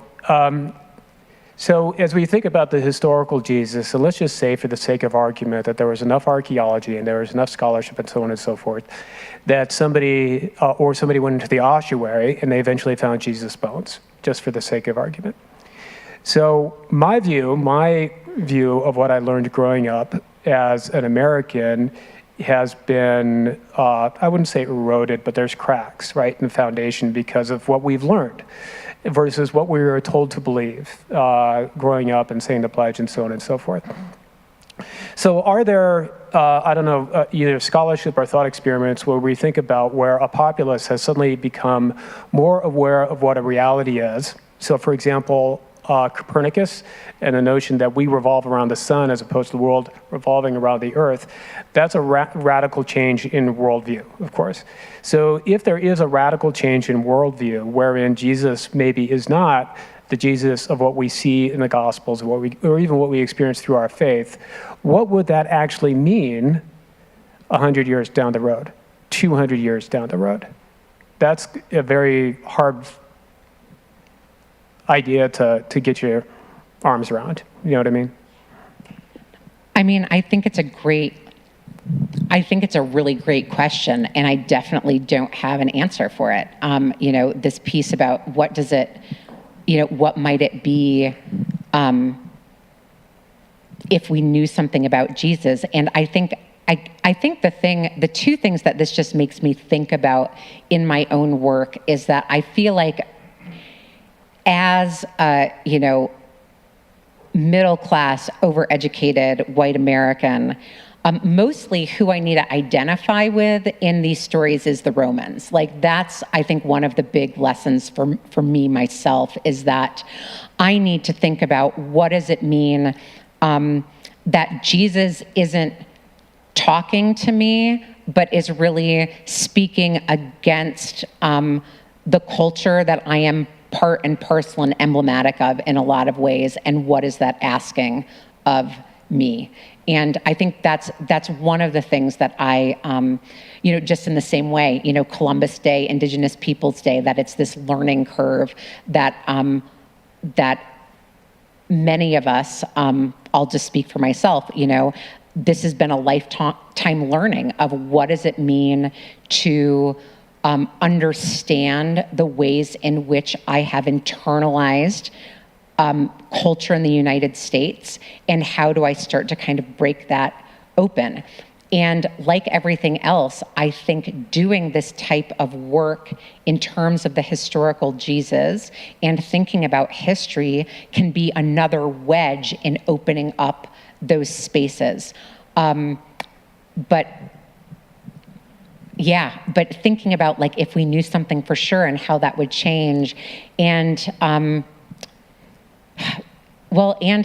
So as we think about the historical Jesus, and let's just say for the sake of argument that there was enough archaeology and there was enough scholarship and so on and so forth, that somebody went into the ossuary and they eventually found Jesus' bones, just for the sake of argument. So my view of what I learned growing up as an American has been, I wouldn't say eroded, but there's cracks, right, in the foundation because of what we've learned versus what we were told to believe growing up and saying the pledge and so on and so forth. So are there, either scholarship or thought experiments where we think about where a populace has suddenly become more aware of what a reality is? So for example, Copernicus and the notion that we revolve around the sun as opposed to the world revolving around the earth, that's a radical change in worldview, of course. So if there is a radical change in worldview wherein Jesus maybe is not the Jesus of what we see in the Gospels or even what we experience through our faith, what would that actually mean 100 years down the road, 200 years down the road? That's a very hard idea to get your arms around. You know what I mean? I mean, I think it's a really great question, and I definitely don't have an answer for it. This piece about what might it be if we knew something about Jesus? And I think the two things that this just makes me think about in my own work is that I feel like as a, middle-class, overeducated white American, mostly who I need to identify with in these stories is the Romans. Like that's, I think, one of the big lessons for me myself is that I need to think about what does it mean that Jesus isn't talking to me, but is really speaking against the culture that I am part and parcel and emblematic of in a lot of ways, and what is that asking of me? And I think that's one of the things that I, just in the same way, Columbus Day, Indigenous Peoples Day, that it's this learning curve that many of us, I'll just speak for myself, this has been a lifetime learning of what does it mean to understand the ways in which I have internalized culture in the United States, and how do I start to kind of break that open? And like everything else, I think doing this type of work in terms of the historical Jesus and thinking about history can be another wedge in opening up those spaces. But thinking about like if we knew something for sure and how that would change, and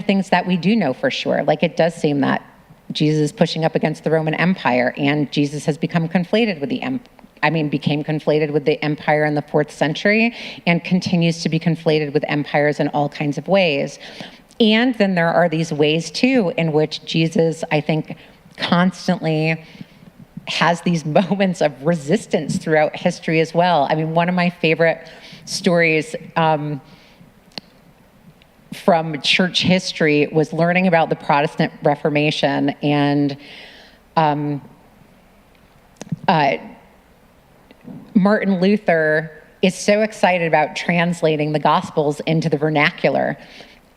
things that we do know for sure. Like it does seem that Jesus is pushing up against the Roman Empire, and Jesus has become conflated with became conflated with the empire in the 4th century and continues to be conflated with empires in all kinds of ways. And then there are these ways too in which Jesus, I think, constantly has these moments of resistance throughout history as well. I mean, one of my favorite stories from church history was learning about the Protestant Reformation, and Martin Luther is so excited about translating the Gospels into the vernacular.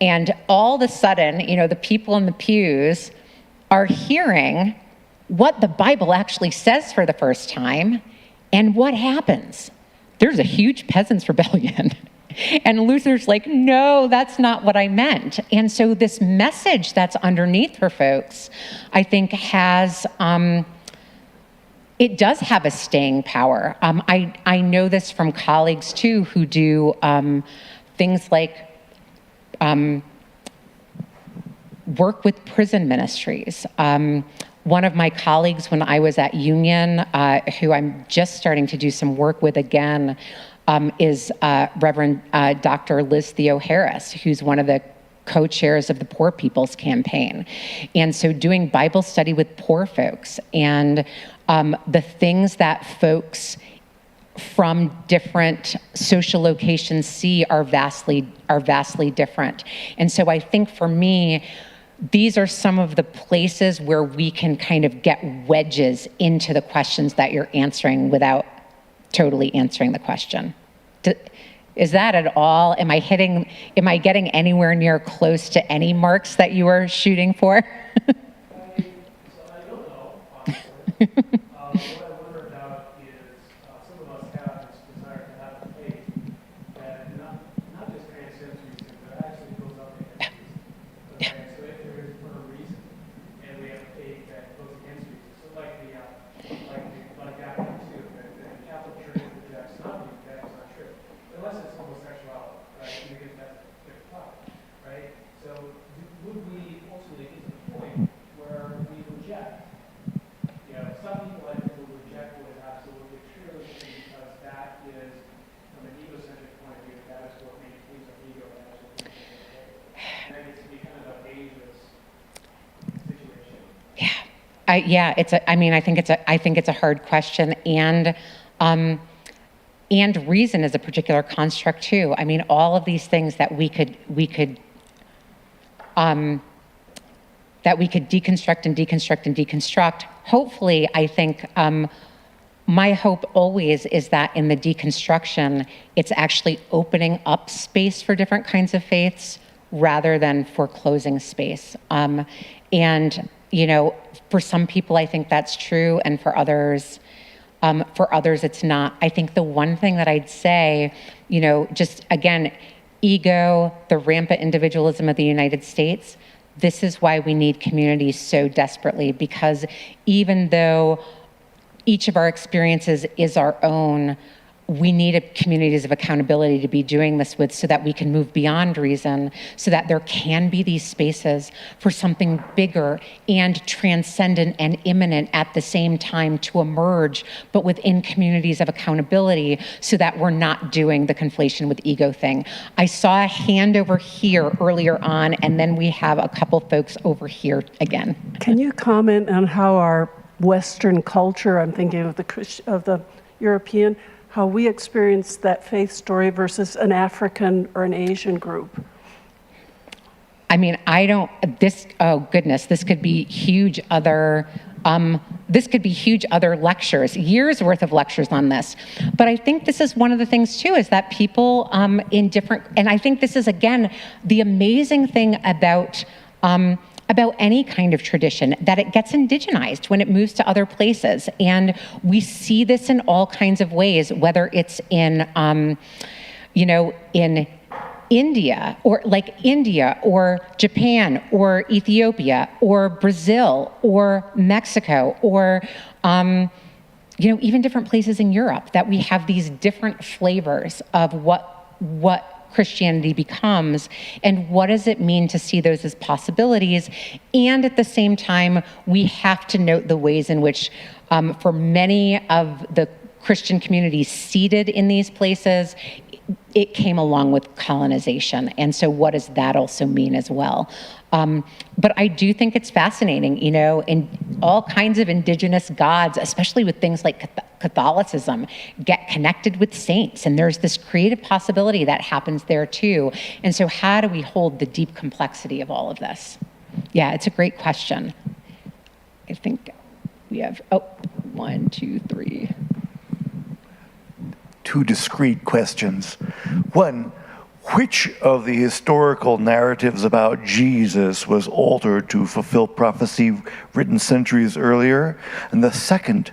And all of a sudden, the people in the pews are hearing what the Bible actually says for the first time, and what happens? There's a huge peasants' rebellion. And Luther's like, no, that's not what I meant. And so this message that's underneath for folks, I think has, it does have a staying power. I know this from colleagues too, who do things like work with prison ministries, One of my colleagues when I was at Union, who I'm just starting to do some work with again, is Reverend Dr. Liz Theo Harris, who's one of the co-chairs of the Poor People's Campaign. And so doing Bible study with poor folks and the things that folks from different social locations see are vastly different. And so I think for me, these are some of the places where we can kind of get wedges into the questions that you're answering without totally answering the question. Is that at all? Am I getting anywhere near close to any marks that you were shooting for? I don't know, honestly. What I wonder about is some of us have this desire to have a faith that not just transcends reason, but actually goes up against reason. Okay, so if there is for a reason, and we have a faith that goes against reason, so like Catholic too, that the Catholic Church rejects nothing that is not true, unless it's homosexuality, right? Because that's a different topic, right? So would we ultimately get to the point where we reject? Some people I think will reject what is absolutely true because that is, from an egocentric point of view, that is what makes things of ego and actually and that gets to be kind of a dangerous situation. I think it's a hard question, and reason is a particular construct too. I mean, all of these things that we could deconstruct and deconstruct and deconstruct. Hopefully, I think my hope always is that in the deconstruction, it's actually opening up space for different kinds of faiths rather than foreclosing space. And for some people, I think that's true, and for others, it's not. I think the one thing that I'd say, just again, ego, the rampant individualism of the United States. This is why we need communities so desperately, because even though each of our experiences is our own, we need communities of accountability to be doing this with so that we can move beyond reason, so that there can be these spaces for something bigger and transcendent and imminent at the same time to emerge, but within communities of accountability so that we're not doing the conflation with ego thing. I saw a hand over here earlier on, and then we have a couple folks over here again. Can you comment on how our Western culture, I'm thinking of the European, how we experience that faith story versus an African or an Asian group? I mean, oh goodness, this could be huge other lectures, years worth of lectures on this. But I think this is one of the things too, is that people and I think this is, again, the amazing thing about any kind of tradition, that it gets indigenized when it moves to other places. And we see this in all kinds of ways, whether it's in India or Japan or Ethiopia or Brazil or Mexico or, even different places in Europe, that we have these different flavors of what Christianity becomes, and what does it mean to see those as possibilities. And at the same time, we have to note the ways in which, for many of the Christian communities seated in these places, it came along with colonization. And so what does that also mean as well? But I do think it's fascinating, in all kinds of indigenous gods, especially with things like Catholicism, get connected with saints. And there's this creative possibility that happens there too. And so how do we hold the deep complexity of all of this? Yeah, it's a great question. I think we have, 1, 2, 3. Two discrete questions. One, which of the historical narratives about Jesus was altered to fulfill prophecy written centuries earlier? And the second,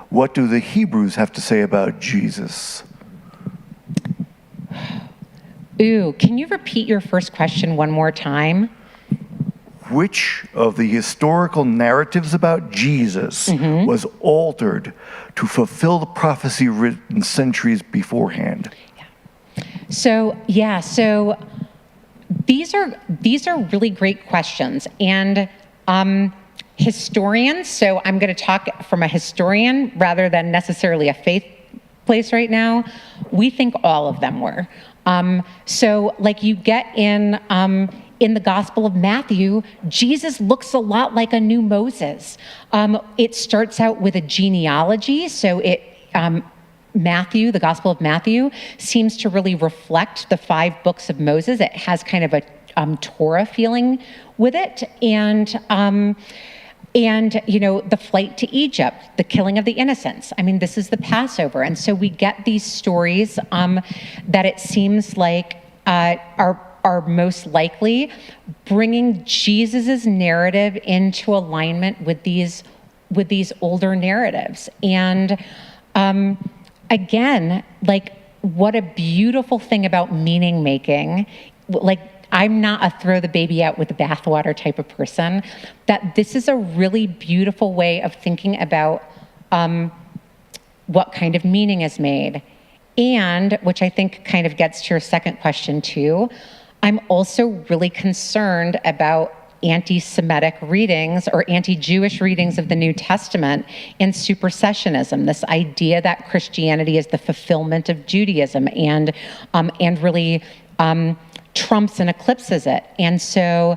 what do the Hebrews have to say about Jesus? Ooh, can you repeat your first question one more time? Which of the historical narratives about Jesus was altered to fulfill the prophecy written centuries beforehand? So these are really great questions, and historian, so I'm going to talk from a historian rather than necessarily a faith place right now. We think all of them were. So like you get in the Gospel of Matthew, Jesus looks a lot like a new Moses. It starts out with a genealogy, so Matthew, the Gospel of Matthew, seems to really reflect the 5 books of Moses. It has kind of a Torah feeling with it, and the flight to Egypt, the killing of the innocents. I mean, this is the Passover, and so we get these stories that it seems like are most likely bringing Jesus's narrative into alignment with these older narratives. And again, like, what a beautiful thing about meaning making. Like, I'm not a throw the baby out with the bathwater type of person, that this is a really beautiful way of thinking about what kind of meaning is made. And, which I think kind of gets to your second question too, I'm also really concerned about anti-Semitic readings or anti-Jewish readings of the New Testament and supersessionism, this idea that Christianity is the fulfillment of Judaism and really trumps and eclipses it. And so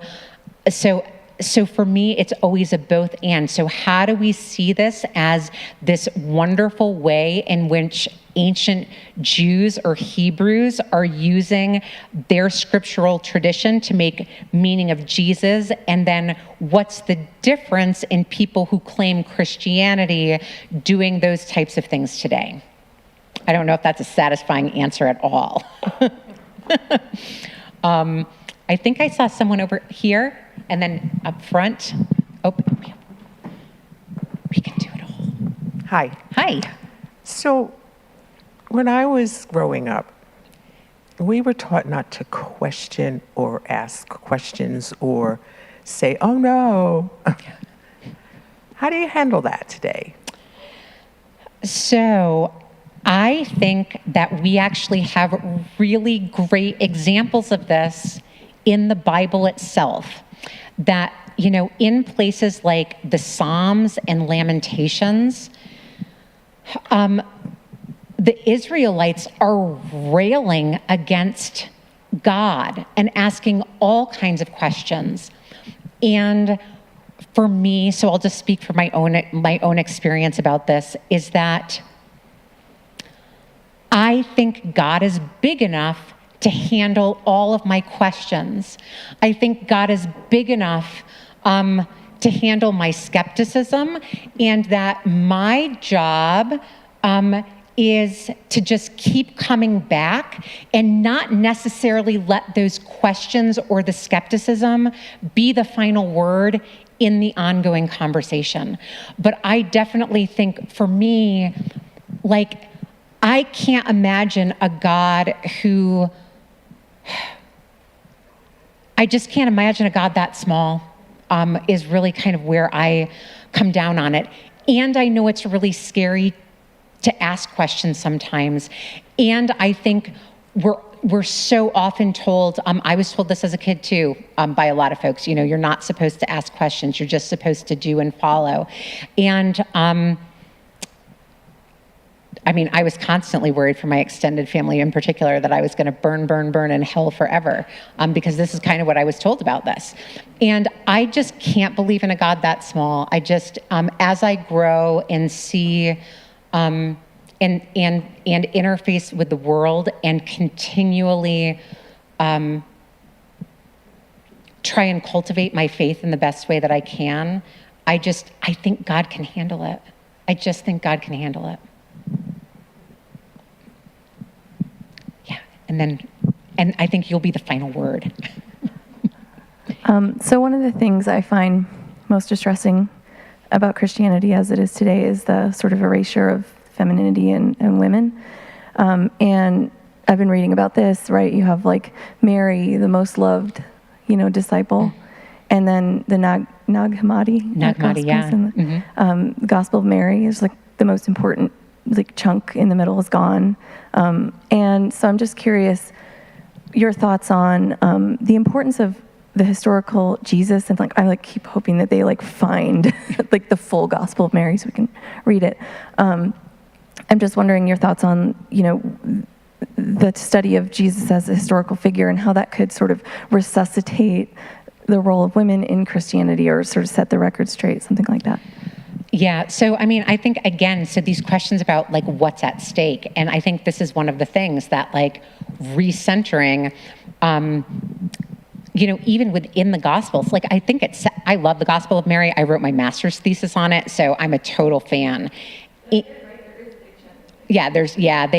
for me, it's always a both and. So how do we see this as this wonderful way in which ancient Jews or Hebrews are using their scriptural tradition to make meaning of Jesus? And then what's the difference in people who claim Christianity doing those types of things today? I don't know if that's a satisfying answer at all. I think I saw someone over here and then up front. Oh, we can do it all. Hi. Hi. So, when I was growing up, we were taught not to question or ask questions or say, oh no. How do you handle that today? So, I think that we actually have really great examples of this in the Bible itself. That, in places like the Psalms and Lamentations, the Israelites are railing against God and asking all kinds of questions. And for me, so I'll just speak for my own experience about this, is that I think God is big enough to handle all of my questions. I think God is big enough to handle my skepticism, and that my job is to just keep coming back and not necessarily let those questions or the skepticism be the final word in the ongoing conversation. But I definitely think, for me, like, I can't imagine a God who, I just can't imagine a God that small, is really kind of where I come down on it. And I know it's really scary to ask questions sometimes. And I think we're so often told, I was told this as a kid too, by a lot of folks, you're not supposed to ask questions, you're just supposed to do and follow. And I was constantly worried for my extended family in particular that I was going to burn in hell forever, because this is kind of what I was told about this. And I just can't believe in a God that small. I just, as I grow and see and interface with the world and continually try and cultivate my faith in the best way that I can, I think God can handle it. I just think God can handle it. And I think you'll be the final word. So one of the things I find most distressing about Christianity as it is today is the sort of erasure of femininity and women. And I've been reading about this, right? You have like Mary, the most loved, disciple, and then the Nag Hammadi. The Gospel of Mary is like the most important chunk in the middle is gone. And so I'm just curious your thoughts on the importance of the historical Jesus, and like I like keep hoping that they like find like the full Gospel of Mary so we can read it. I'm just wondering your thoughts on, you know, the study of Jesus as a historical figure and how that could sort of resuscitate the role of women in Christianity, or sort of set the record straight, something like that. Yeah, so I mean, I think again, so these questions about like what's at stake, and I think this is one of the things that like recentering, you know, even within the Gospels, like I think I love the Gospel of Mary. I wrote my master's thesis on it, so I'm a total fan. They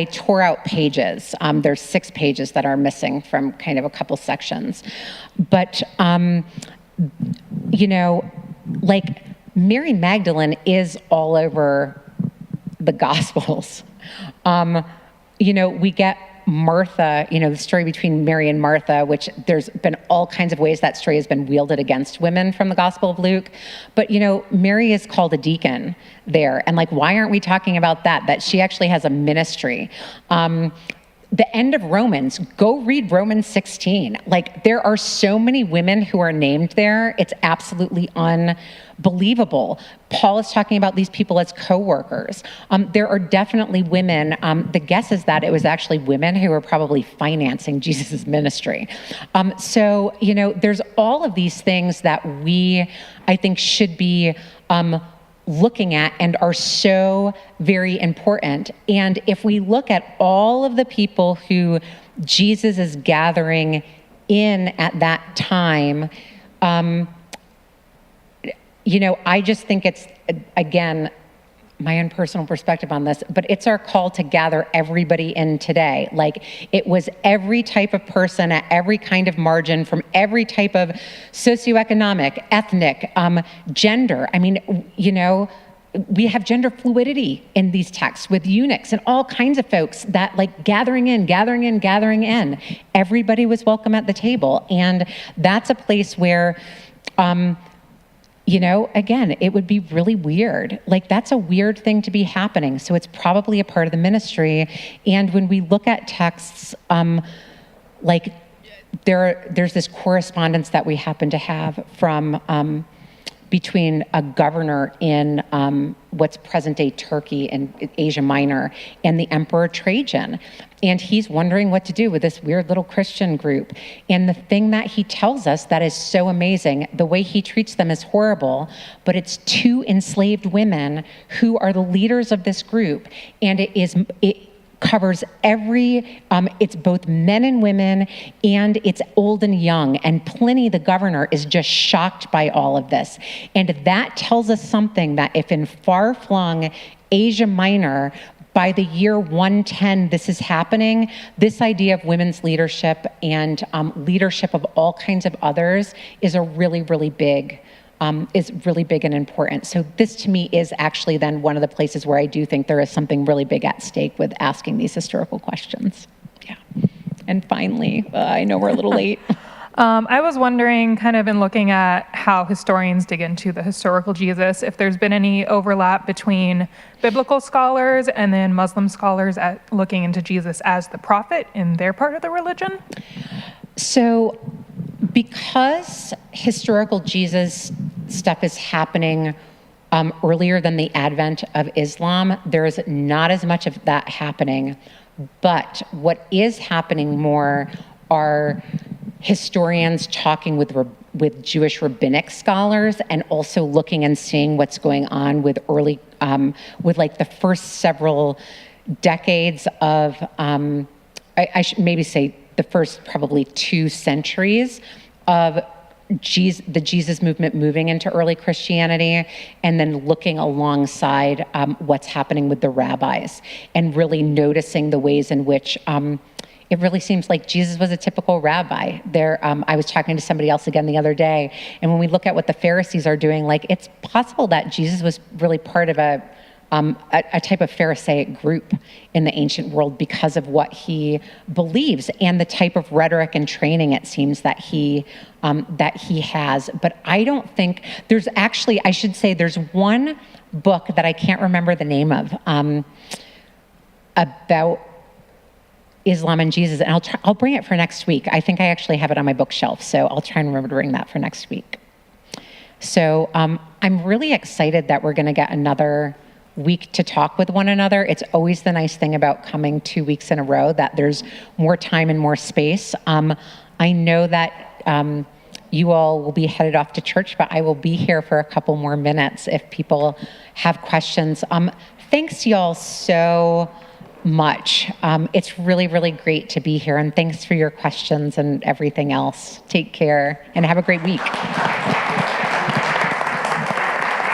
tore out pages. There's 6 pages that are missing from kind of a couple sections. But, you know, like Mary Magdalene is all over the Gospels. You know, we get Martha, you know, the story between Mary and Martha, which there's been all kinds of ways that story has been wielded against women from the Gospel of Luke. But, you know, Mary is called a deacon there. And like, why aren't we talking about that? That she actually has a ministry. The end of Romans, go read Romans 16. Like, there are so many women who are named there. It's absolutely unbelievable. Paul is talking about these people as co-workers. There are definitely women. The guess is that it was actually women who were probably financing Jesus' ministry. So, you know, there's all of these things that we, I think, should be looking at and are so very important. And if we look at all of the people who Jesus is gathering in at that time, you know, I just think it's, again, my own personal perspective on this, but it's our call to gather everybody in today. Like, it was every type of person at every kind of margin, from every type of socioeconomic, ethnic, gender. I mean, you know, we have gender fluidity in these texts with eunuchs and all kinds of folks that like gathering in. Everybody was welcome at the table. And that's a place where, you know, again, it would be really weird. Like, that's a weird thing to be happening. So it's probably a part of the ministry. And when we look at texts, like there's this correspondence that we happen to have from between a governor in what's present-day Turkey and Asia Minor and the Emperor Trajan. And he's wondering what to do with this weird little Christian group. And the thing that he tells us that is so amazing, the way he treats them is horrible, but it's 2 enslaved women who are the leaders of this group. And it covers every, it's both men and women, and it's old and young. And Pliny, the governor, is just shocked by all of this. And that tells us something, that if in far-flung Asia Minor, by the year 110, this is happening, this idea of women's leadership and leadership of all kinds of others is a really, really big, is really big and important. So this to me is actually then one of the places where I do think there is something really big at stake with asking these historical questions. Yeah. And finally, I know we're a little late. I was wondering, kind of in looking at how historians dig into the historical Jesus, if there's been any overlap between biblical scholars and then Muslim scholars at looking into Jesus as the prophet in their part of the religion? So because historical Jesus stuff is happening earlier than the advent of Islam, there's not as much of that happening. But what is happening more are historians talking with Jewish rabbinic scholars, and also looking and seeing what's going on with early, with like the first several decades of, I should maybe say the first probably 2 centuries of the Jesus movement moving into early Christianity, and then looking alongside what's happening with the rabbis, and really noticing the ways in which it really seems like Jesus was a typical rabbi. I was talking to somebody else again the other day, and when we look at what the Pharisees are doing, like, it's possible that Jesus was really part of a type of Pharisaic group in the ancient world because of what he believes and the type of rhetoric and training it seems that he has. But I don't think there's actually, I should say, there's one book that I can't remember the name of about Islam and Jesus, and I'll bring it for next week. I think I actually have it on my bookshelf, so I'll try and remember to bring that for next week. So I'm really excited that we're going to get another week to talk with one another. It's always the nice thing about coming 2 weeks in a row that there's more time and more space. I know that you all will be headed off to church, but I will be here for a couple more minutes if people have questions. Thanks y'all so much. It's really, really great to be here, and thanks for your questions and everything else. Take care and have a great week.